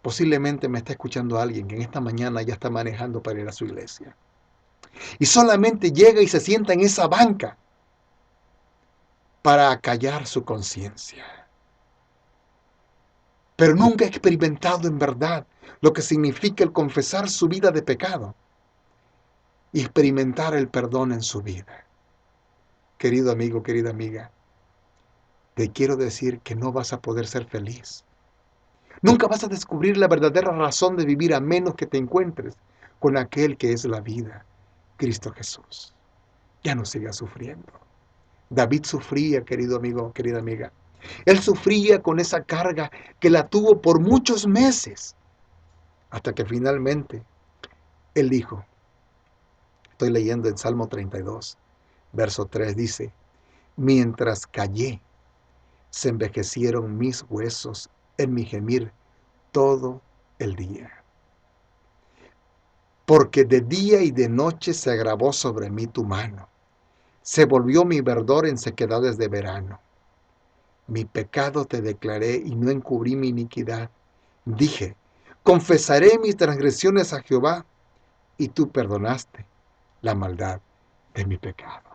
Speaker 1: Posiblemente me está escuchando alguien que en esta mañana ya está manejando para ir a su iglesia. Y solamente llega y se sienta en esa banca para acallar su conciencia. Pero nunca ha experimentado en verdad lo que significa el confesar su vida de pecado y experimentar el perdón en su vida. Querido amigo, querida amiga, te quiero decir que no vas a poder ser feliz. Nunca vas a descubrir la verdadera razón de vivir a menos que te encuentres con aquel que es la vida, Cristo Jesús. Ya no sigas sufriendo. David sufría, querido amigo, querida amiga. Él sufría con esa carga que la tuvo por muchos meses, hasta que finalmente él dijo, estoy leyendo en Salmo 32, verso 3, dice: mientras callé, se envejecieron mis huesos en mi gemir todo el día. Porque de día y de noche se agravó sobre mí tu mano. Se volvió mi verdor en sequedades de verano. Mi pecado te declaré y no encubrí mi iniquidad. Dije, confesaré mis transgresiones a Jehová, y tú perdonaste la maldad de mi pecado.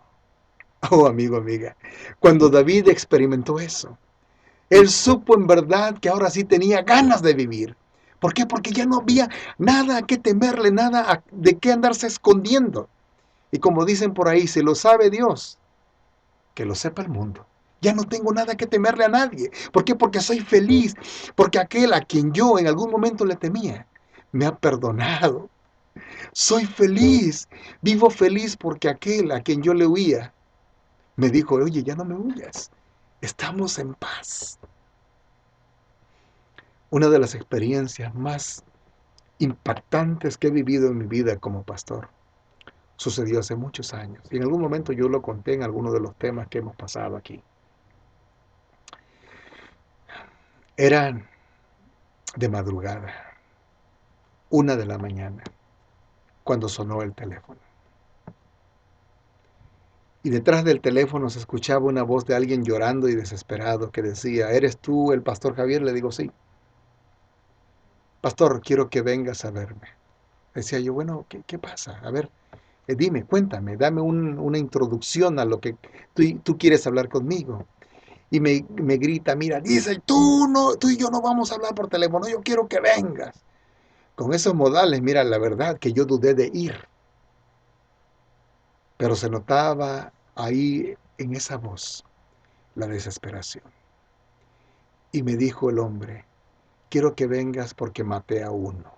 Speaker 1: Oh, amigo, amiga, cuando David experimentó eso, él supo en verdad que ahora sí tenía ganas de vivir. ¿Por qué? Porque ya no había nada a qué temerle, nada de qué andarse escondiendo. Y como dicen por ahí, se lo sabe Dios, que lo sepa el mundo. Ya no tengo nada que temerle a nadie. ¿Por qué? Porque soy feliz. Porque aquel a quien yo en algún momento le temía, me ha perdonado. Soy feliz, vivo feliz porque aquel a quien yo le huía me dijo, oye, ya no me huyas, estamos en paz. Una de las experiencias más impactantes que he vivido en mi vida como pastor sucedió hace muchos años. Y en algún momento yo lo conté en alguno de los temas que hemos pasado aquí. Eran de madrugada, 1 de la mañana, cuando sonó el teléfono. Y detrás del teléfono se escuchaba una voz de alguien llorando y desesperado que decía, ¿eres tú el pastor Javier? Le digo, sí. Pastor, quiero que vengas a verme. Decía yo, bueno, ¿qué pasa? A ver, dime, cuéntame, dame una introducción a lo que tú quieres hablar conmigo. Y me grita, mira, dice, tú y yo no vamos a hablar por teléfono, yo quiero que vengas. Con esos modales, mira, la verdad que yo dudé de ir, pero se notaba ahí en esa voz la desesperación. Y me dijo el hombre, quiero que vengas porque maté a uno.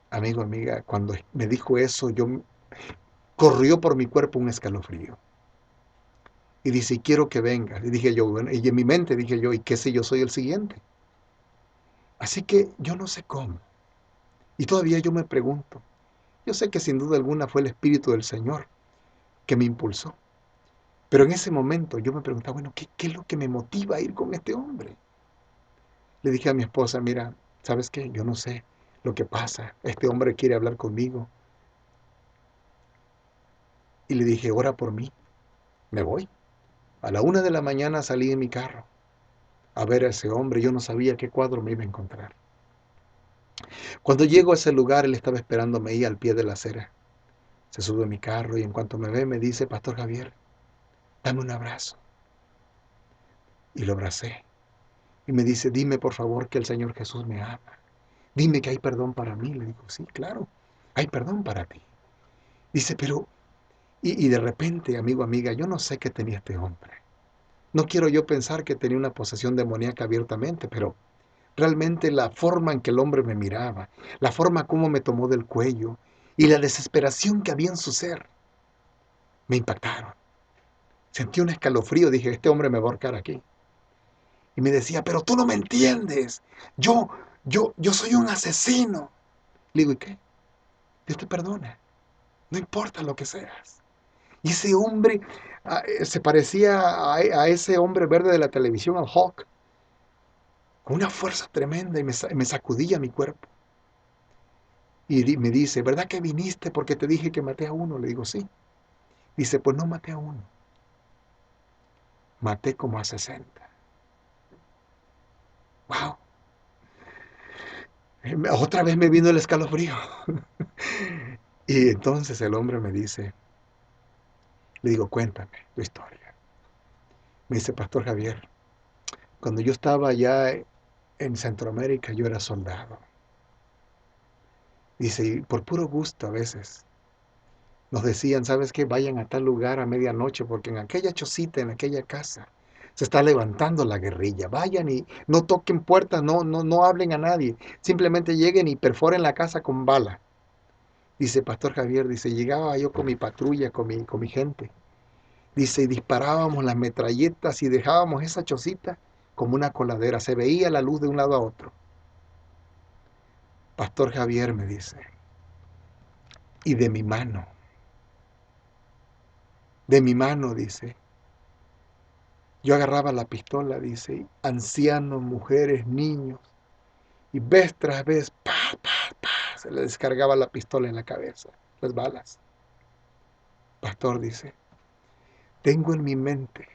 Speaker 1: Amigo, amiga, cuando me dijo eso, corrió por mi cuerpo un escalofrío. Y dice, quiero que vengas. Y dije yo, bueno, y en mi mente dije yo, ¿y qué si yo soy el siguiente? Así que yo no sé cómo. Y todavía yo me pregunto. Yo sé que sin duda alguna fue el Espíritu del Señor que me impulsó. Pero en ese momento yo me preguntaba, bueno, ¿qué es lo que me motiva a ir con este hombre? Le dije a mi esposa, mira, ¿sabes qué? Yo no sé lo que pasa. Este hombre quiere hablar conmigo. Y le dije, ora por mí. Me voy. A la 1 de la mañana salí en mi carro a ver a ese hombre. Yo no sabía qué cuadro me iba a encontrar. Cuando llego a ese lugar, él estaba esperándome ahí al pie de la acera. Se sube a mi carro y en cuanto me ve me dice, Pastor Javier, dame un abrazo. Y lo abracé. Y me dice, dime por favor que el Señor Jesús me ama. Dime que hay perdón para mí. Le digo, sí, claro, hay perdón para ti. Dice, pero, y de repente, amigo, amiga, yo no sé qué tenía este hombre. No quiero yo pensar que tenía una posesión demoníaca abiertamente, pero realmente la forma en que el hombre me miraba, la forma como me tomó del cuello y la desesperación que había en su ser, me impactaron. Sentí un escalofrío, dije, este hombre me va a ahorcar aquí. Y me decía, pero tú no me entiendes. Yo, yo soy un asesino. Le digo, ¿y qué? Dios te perdona. No importa lo que seas. Y ese hombre se parecía a ese hombre verde de la televisión, al Hulk, con una fuerza tremenda y me sacudía mi cuerpo. Y me dice, ¿verdad que viniste porque te dije que maté a uno? Le digo, sí. Dice, pues no maté a uno. Maté como a 60. ¡Wow! Otra vez me vino el escalofrío. Y entonces el hombre me dice, le digo, cuéntame tu historia. Me dice, Pastor Javier, cuando yo estaba allá en Centroamérica, yo era soldado. Dice, y por puro gusto a veces nos decían, ¿sabes qué? Vayan a tal lugar a medianoche porque en aquella chocita, en aquella casa, se está levantando la guerrilla. Vayan y no toquen puertas, no hablen a nadie. Simplemente lleguen y perforen la casa con bala. Dice Pastor Javier, dice, llegaba yo con mi patrulla, con mi gente. Dice, y disparábamos las metralletas y dejábamos esa chocita como una coladera. Se veía la luz de un lado a otro. Pastor Javier me dice, y de mi mano, dice, yo agarraba la pistola, dice, ancianos, mujeres, niños, y vez tras vez, pa, pa, pa, se le descargaba la pistola en la cabeza, las balas. Pastor dice, tengo en mi mente,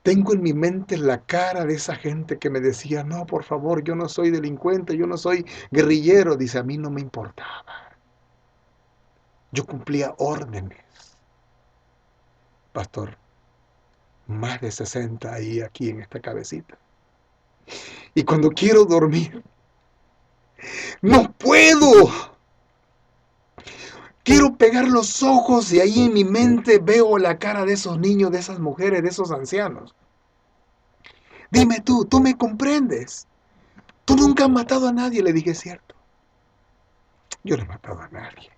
Speaker 1: tengo en mi mente la cara de esa gente que me decía, no, por favor, yo no soy delincuente, yo no soy guerrillero. Dice, a mí no me importaba. Yo cumplía órdenes. Pastor, más de 60 ahí, aquí en esta cabecita. Y cuando quiero dormir, no puedo. Quiero pegar los ojos y ahí en mi mente veo la cara de esos niños, de esas mujeres, de esos ancianos. Dime tú me comprendes. Tú nunca has matado a nadie, le dije, cierto. Yo no he matado a nadie.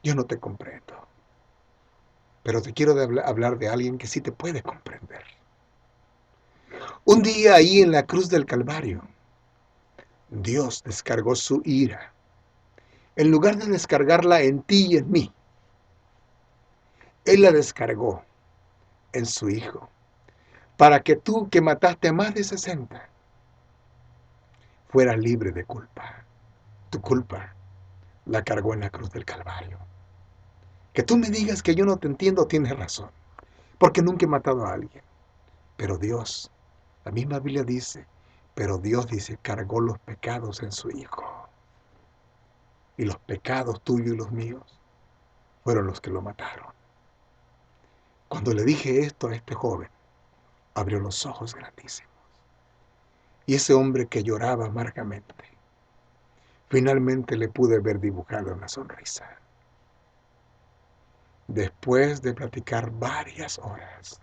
Speaker 1: Yo no te comprendo. Pero te quiero hablar de alguien que sí te puede comprender. Un día ahí en la cruz del Calvario, Dios descargó su ira. En lugar de descargarla en ti y en mí, Él la descargó en su Hijo. Para que tú, que mataste a más de 60, fueras libre de culpa. Tu culpa la cargó en la cruz del Calvario. Que tú me digas que yo no te entiendo, tienes razón. Porque nunca he matado a alguien. Pero Dios, la misma Biblia dice, pero Dios dice, cargó los pecados en su Hijo. Y los pecados tuyos y los míos fueron los que lo mataron. Cuando le dije esto a este joven, abrió los ojos grandísimos. Y ese hombre que lloraba amargamente, finalmente le pude ver dibujada una sonrisa. Después de platicar varias horas,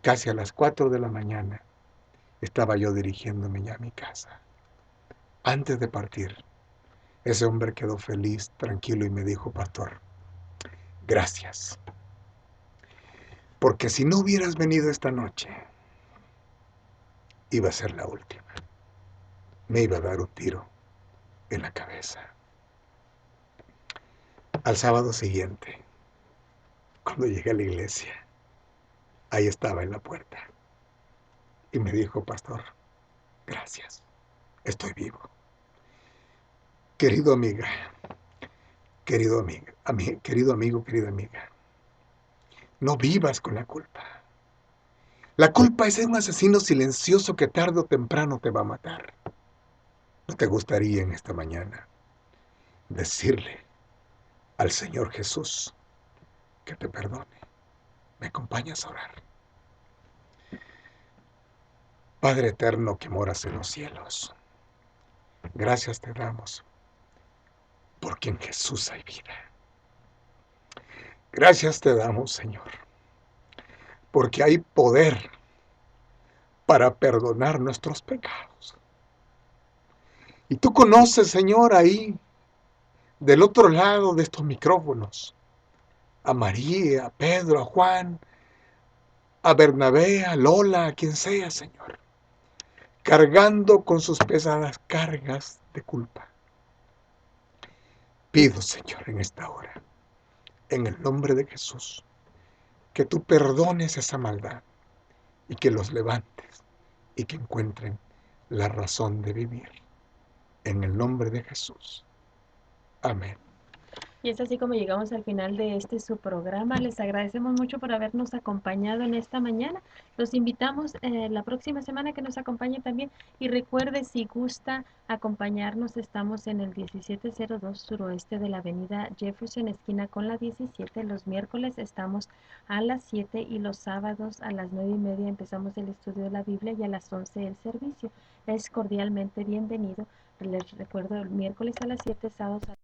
Speaker 1: casi a las 4 de la mañana, estaba yo dirigiéndome ya a mi casa. Antes de partir, ese hombre quedó feliz, tranquilo y me dijo, pastor, gracias. Porque si no hubieras venido esta noche, iba a ser la última. Me iba a dar un tiro en la cabeza. Al sábado siguiente, cuando llegué a la iglesia, ahí estaba en la puerta. Y me dijo, pastor, gracias, estoy vivo. Querido amiga, querido amigo, querida amiga, no vivas con la culpa. La culpa es un asesino silencioso que tarde o temprano te va a matar. ¿No te gustaría en esta mañana decirle al Señor Jesús que te perdone? ¿Me acompañas a orar? Padre eterno que moras en los cielos, gracias te damos porque en Jesús hay vida. Gracias te damos, Señor, porque hay poder para perdonar nuestros pecados. Y tú conoces, Señor, ahí, del otro lado de estos micrófonos, a María, a Pedro, a Juan, a Bernabé, a Lola, a quien sea, Señor, cargando con sus pesadas cargas de culpa. Pido, Señor, en esta hora, en el nombre de Jesús, que tú perdones esa maldad y que los levantes y que encuentren la razón de vivir. En el nombre de Jesús. Amén.
Speaker 2: Y es así como llegamos al final de este su programa. Les agradecemos mucho por habernos acompañado en esta mañana. Los invitamos la próxima semana que nos acompañe también. Y recuerde, si gusta acompañarnos, estamos en el 1702 suroeste de la avenida Jefferson, esquina con la 17. Los miércoles estamos a las 7 y los sábados a las 9:30 empezamos el estudio de la Biblia y a las 11 el servicio. Es cordialmente bienvenido. Les recuerdo, el miércoles a las 7, sábados a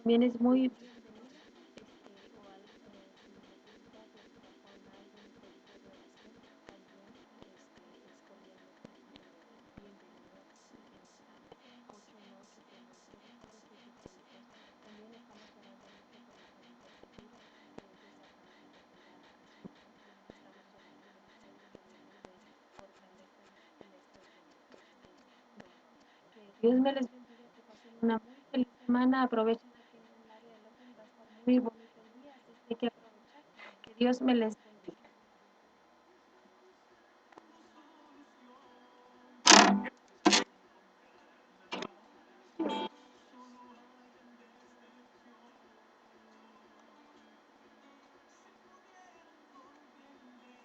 Speaker 2: también es muy Dios me les bendiga, que pasen una muy feliz semana. Aprovechen aquí en el área de Logan, va a estar muy bonito el día, así que hay que aprovechar. Que Dios me les bendiga.